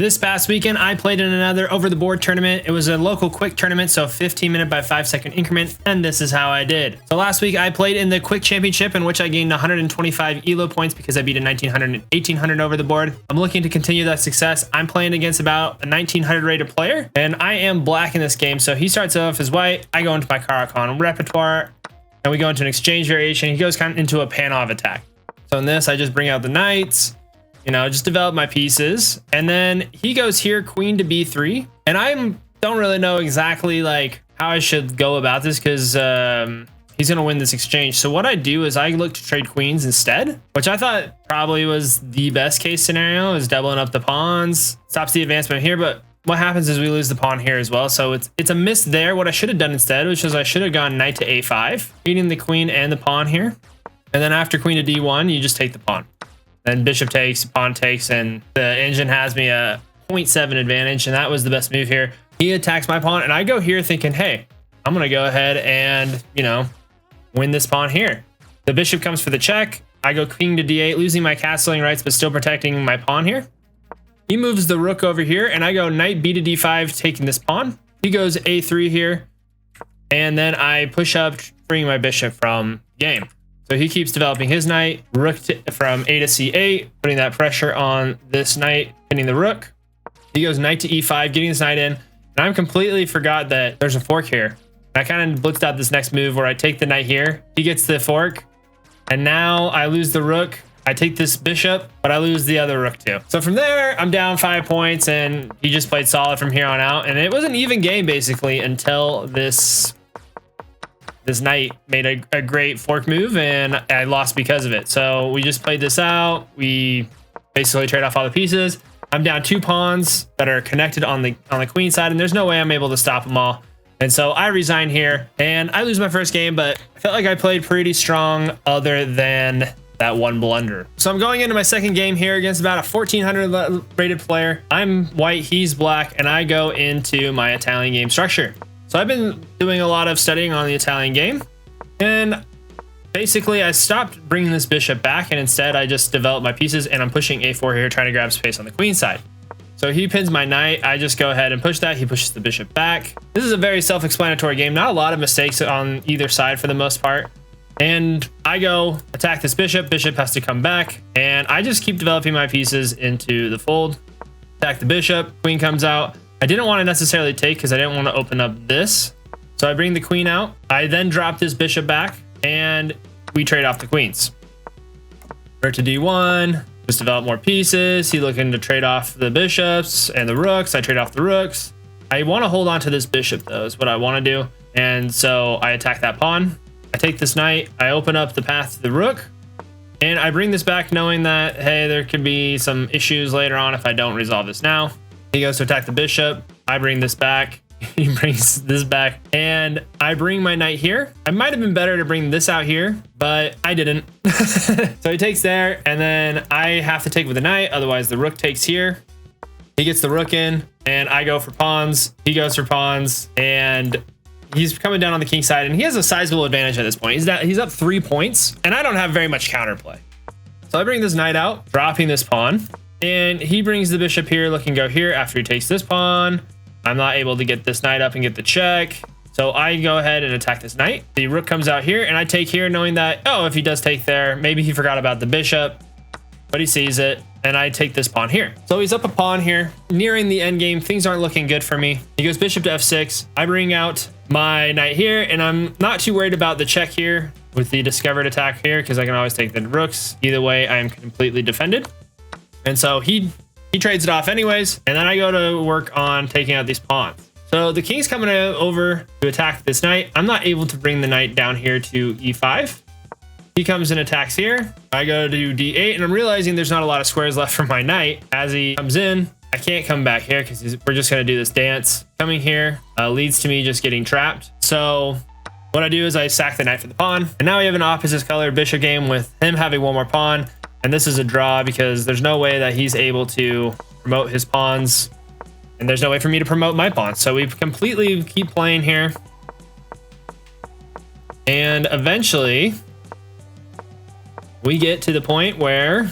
This past weekend, I played in another over-the-board tournament. It was a local quick tournament, so 15-minute by 5-second increment, and this is how I did. So last week, I played in the quick championship, in which I gained 125 ELO points because I beat a 1900 and 1800 over the board. I'm looking to continue that success. I'm playing against about a 1900 rated player, and I am black in this game, so he starts off as white. I go into my Karakhan repertoire, and we go into an exchange variation. He goes kind of into a Panov attack. So in this, I just bring out the knights, you know, just develop my pieces. And then he goes here, queen to b3. And I don't really know exactly like how I should go about this because he's going to win this exchange. So what I do is I look to trade queens instead, which I thought probably was the best case scenario, is doubling up the pawns, stops the advancement here. But what happens is we lose the pawn here as well. So it's a miss there. What I should have done instead, which is I should have gone knight to a5, beating the queen and the pawn here. And then after queen to d1, you just take the pawn. Then bishop takes, pawn takes, and the engine has me a 0.7 advantage, and that was the best move here. He attacks my pawn, and I go here thinking, hey, I'm going to go ahead and, you know, win this pawn here. The bishop comes for the check. I go king to d8, losing my castling rights, but still protecting my pawn here. He moves the rook over here, and I go knight b to d5, taking this pawn. He goes a3 here, and then I push up, freeing my bishop from game. So he keeps developing his knight, rook from a to c8, putting that pressure on this knight, pinning the rook. He goes knight to e5, getting this knight in. And I completely forgot that there's a fork here. I kind of blitzed out this next move where I take the knight here. He gets the fork. And now I lose the rook. I take this bishop, but I lose the other rook too. So from there, I'm down 5 points, and he just played solid from here on out. And it was an even game basically until this knight made a great fork move, and I lost because of it. So we just played this out. We basically trade off all the pieces. I'm down 2 pawns that are connected on the queen side, and there's no way I'm able to stop them all. And so I resign here, and I lose my first game, but I felt like I played pretty strong other than that one blunder. So I'm going into my second game here against about a 1400 rated player. I'm white, he's black, and I go into my Italian game structure. So I've been doing a lot of studying on the Italian game, and basically I stopped bringing this bishop back, and instead I just developed my pieces, and I'm pushing a4 here, trying to grab space on the queen side. So he pins my knight. I just go ahead and push that. He pushes the bishop back. This is a very self-explanatory game. Not a lot of mistakes on either side for the most part. And I go attack this bishop. Bishop has to come back, and I just keep developing my pieces into the fold. Attack the bishop. Queen comes out. I didn't want to necessarily take because I didn't want to open up this. So I bring the queen out. I then drop this bishop back, and we trade off the queens. Rook to d1, just develop more pieces. He's looking to trade off the bishops and the rooks. I trade off the rooks. I want to hold on to this bishop though, is what I want to do. And so I attack that pawn. I take this knight. I open up the path to the rook, and I bring this back knowing that, hey, there could be some issues later on if I don't resolve this now. He goes to attack the bishop. I bring this back. He brings this back, and I bring my knight here. I might have been better to bring this out here, but I didn't. So he takes there, and then I have to take with the knight. Otherwise, the rook takes here. He gets the rook in, and I go for pawns. He goes for pawns, and he's coming down on the king side, and he has a sizable advantage at this point. He's up 3 points, and I don't have very much counterplay. So I bring this knight out, dropping this pawn. And he brings the bishop here, looking to go here after he takes this pawn. I'm not able to get this knight up and get the check. So I go ahead and attack this knight. The rook comes out here, and I take here knowing that, oh, if he does take there, maybe he forgot about the bishop, but he sees it, and I take this pawn here. So he's up a pawn here. Nearing the end game, things aren't looking good for me. He goes bishop to f6. I bring out my knight here, and I'm not too worried about the check here with the discovered attack here because I can always take the rooks. Either way, I am completely defended. And so he trades it off anyways, and then I go to work on taking out these pawns. So the king's coming over to attack this knight. I'm not able to bring the knight down here to e5. He comes and attacks here. I go to d8, and I'm realizing there's not a lot of squares left for my knight. As he comes in, I can't come back here because we're just going to do this dance. Coming here leads to me just getting trapped. So what I do is I sack the knight for the pawn, and now we have an opposite color bishop game with him having one more pawn. And this is a draw because there's no way that he's able to promote his pawns, and there's no way for me to promote my pawns. So we completely keep playing here, and eventually we get to the point where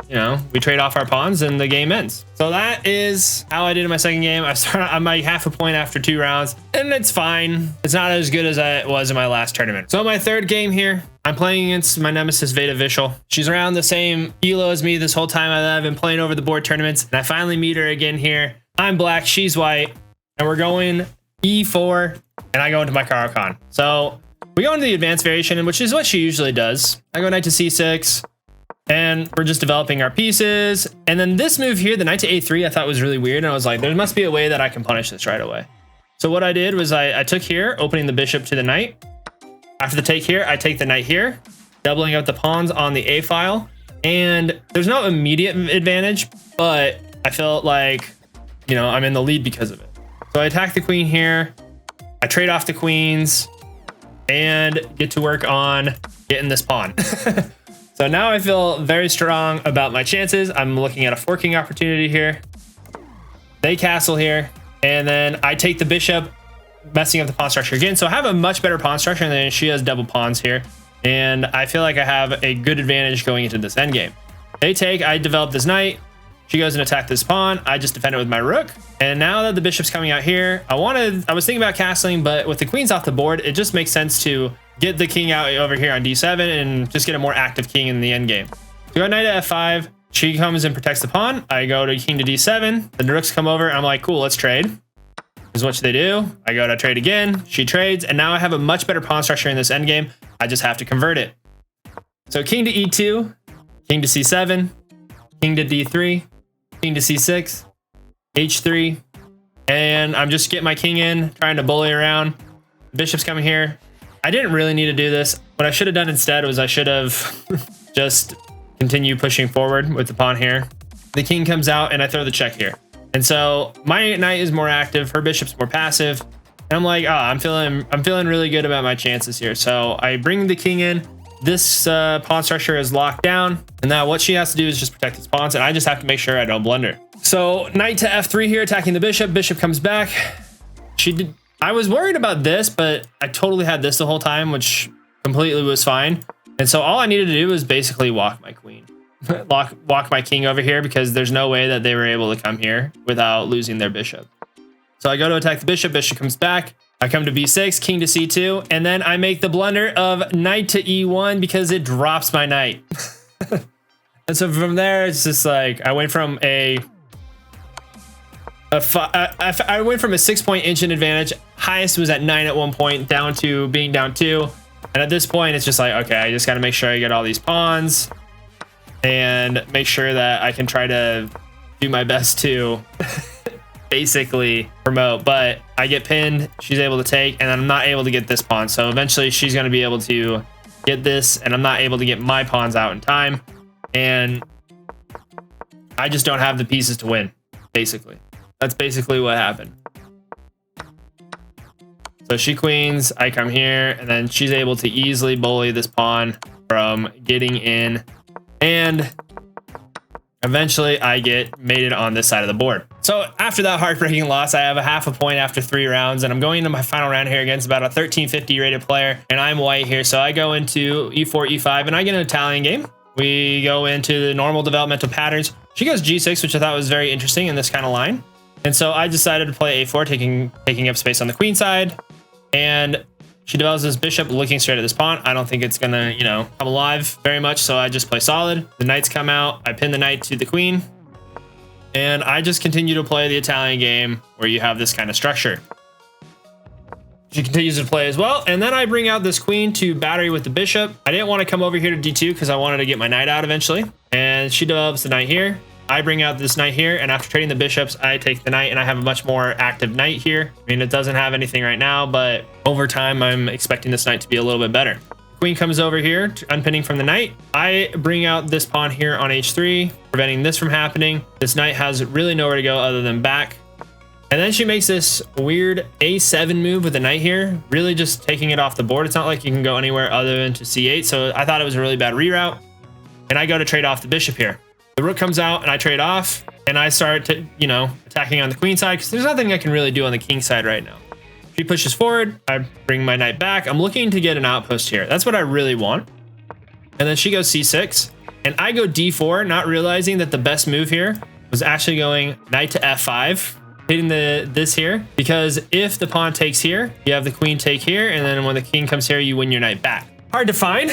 you know, we trade off our pawns and the game ends. So that is how I did in my second game. I started on my half a point after 2 rounds, and it's fine. It's not as good as it was in my last tournament. So my third game here, I'm playing against my nemesis Veda Vishal. She's around the same elo as me this whole time I've been playing over the board tournaments, and I finally meet her again here. I'm black, she's white, and we're going E4, and I go into my Caro-Kann. So we go into the advanced variation, which is what she usually does. I go knight to C6, and we're just developing our pieces. And then this move here, the knight to A3, I thought was really weird. And I was like, there must be a way that I can punish this right away. So what I did was I took here, opening the bishop to the knight. After the take here, I take the knight here, doubling up the pawns on the A file. And there's no immediate advantage, but I felt like, you know, I'm in the lead because of it. So I attack the queen here. I trade off the queens and get to work on getting this pawn. So now I feel very strong about my chances. I'm looking at a forking opportunity here. They castle here, and then I take the bishop, messing up the pawn structure again. So I have a much better pawn structure, and then she has double pawns here. And I feel like I have a good advantage going into this endgame. They take, I develop this knight. She goes and attack this pawn. I just defend it with my rook. And now that the bishop's coming out here, I was thinking about castling, but with the queens off the board, it just makes sense to get the king out over here on D7 and just get a more active king in the endgame. So go knight to F5. She comes and protects the pawn. I go to king to D7. The rooks come over. I'm like, cool, let's trade. This is what they do. I go to trade again. She trades, and now I have a much better pawn structure in this endgame. I just have to convert it. So king to E2, king to C7, king to D3, king to C6, H3, and I'm just getting my king in, trying to bully around. Bishop's coming here. I didn't really need to do this. What I should have done instead was I should have just continued pushing forward with the pawn here. The king comes out, and I throw the check here. And so my knight is more active, her bishop's more passive. And I'm like, oh, I'm feeling really good about my chances here. So I bring the king in. This pawn structure is locked down, and now what she has to do is just protect its pawns, and I just have to make sure I don't blunder. So knight to F3 here, attacking the bishop. Bishop comes back. I was worried about this, but I totally had this the whole time, which completely was fine. And so all I needed to do was basically walk my queen, walk my king over here, because there's no way that they were able to come here without losing their bishop. So I go to attack the bishop. Bishop comes back. I come to B6, king to C2, and then I make the blunder of knight to E1 because it drops my knight. And so from there, it's just like I went from I went from a 6-point instant advantage. Highest was at 9 at one point, down to being down 2. And at this point, it's just like, okay, I just got to make sure I get all these pawns and make sure that I can try to do my best to basically promote. But I get pinned, she's able to take, and I'm not able to get this pawn. So eventually she's going to be able to get this, and I'm not able to get my pawns out in time. And I just don't have the pieces to win, basically. That's basically what happened. So she queens, I come here, and then she's able to easily bully this pawn from getting in. And eventually I get mated on this side of the board. So after that heartbreaking loss, I have a half a point after 3 rounds, and I'm going into my final round here against about a 1350 rated player, and I'm white here. So I go into E4, E5, and I get an Italian game. We go into the normal developmental patterns. She goes G6, which I thought was very interesting in this kind of line. And so I decided to play A4, taking up space on the queen side. And she develops this bishop looking straight at this pawn. I don't think it's gonna, you know, come alive very much. So I just play solid. The knights come out. I pin the knight to the queen. And I just continue to play the Italian game where you have this kind of structure. She continues to play as well. And then I bring out this queen to battery with the bishop. I didn't want to come over here to D2 because I wanted to get my knight out eventually. And she develops the knight here. I bring out this knight here, and after trading the bishops, I take the knight, and I have a much more active knight here. I mean, it doesn't have anything right now, but over time, I'm expecting this knight to be a little bit better. Queen comes over here, unpinning from the knight. I bring out this pawn here on H3, preventing this from happening. This knight has really nowhere to go other than back. And then she makes this weird A7 move with the knight here, really just taking it off the board. It's not like you can go anywhere other than to C8, so I thought it was a really bad reroute. And I go to trade off the bishop here. The rook comes out, and I trade off, and I start to, you know, attacking on the queen side because there's nothing I can really do on the king side right now. She pushes forward. I bring my knight back. I'm looking to get an outpost here. That's what I really want. And then she goes C6. and I go d4, not realizing that the best move here was actually going knight to f5, hitting this here, because if the pawn takes here, you have the queen take here, and then when the king comes here, you win your knight back. Hard to find,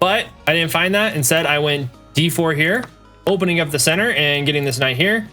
but I didn't find that. Instead, I went d4 here, opening up the center and getting this knight here.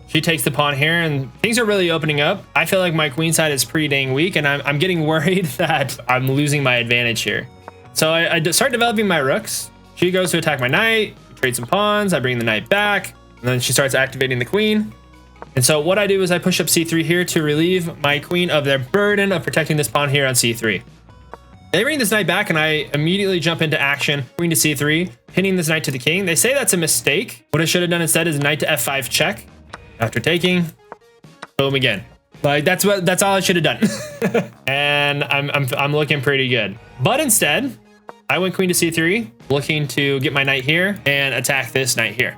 She takes the pawn here, and things are really opening up. I feel like my queen side is pretty dang weak, and I'm getting worried that I'm losing my advantage here. So I start developing my rooks. She goes to attack my knight, trade some pawns, I bring the knight back, and then she starts activating the queen. And so what I do is I push up c3 here to relieve my queen of their burden of protecting this pawn here on c3. They bring this knight back, and I immediately jump into action. Queen to c3, pinning this knight to the king. They say that's a mistake. What I should have done instead is knight to f5 check. After taking, boom again. Like that's all I should have done. And I'm looking pretty good. But instead, I went queen to c3, looking to get my knight here and attack this knight here.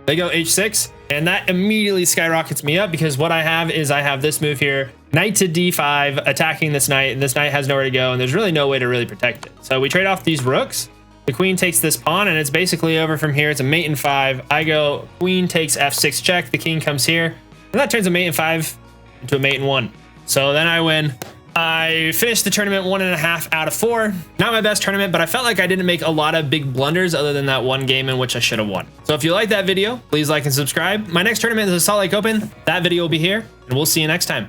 They go h6, and that immediately skyrockets me up, because what I have is I have this move here, knight to d5, attacking this knight, and this knight has nowhere to go, and there's really no way to really protect it. So we trade off these rooks. The queen takes this pawn, and it's basically over from here. It's a mate in 5. I go queen takes f6 check. The king comes here, and that turns a mate in 5 into a mate in 1. So then I win. I finished the tournament 1.5 out of 4. Not my best tournament, but I felt like I didn't make a lot of big blunders other than that one game in which I should have won. So if you like that video, please like and subscribe. My next tournament is the Salt Lake Open. That video will be here, and we'll see you next time.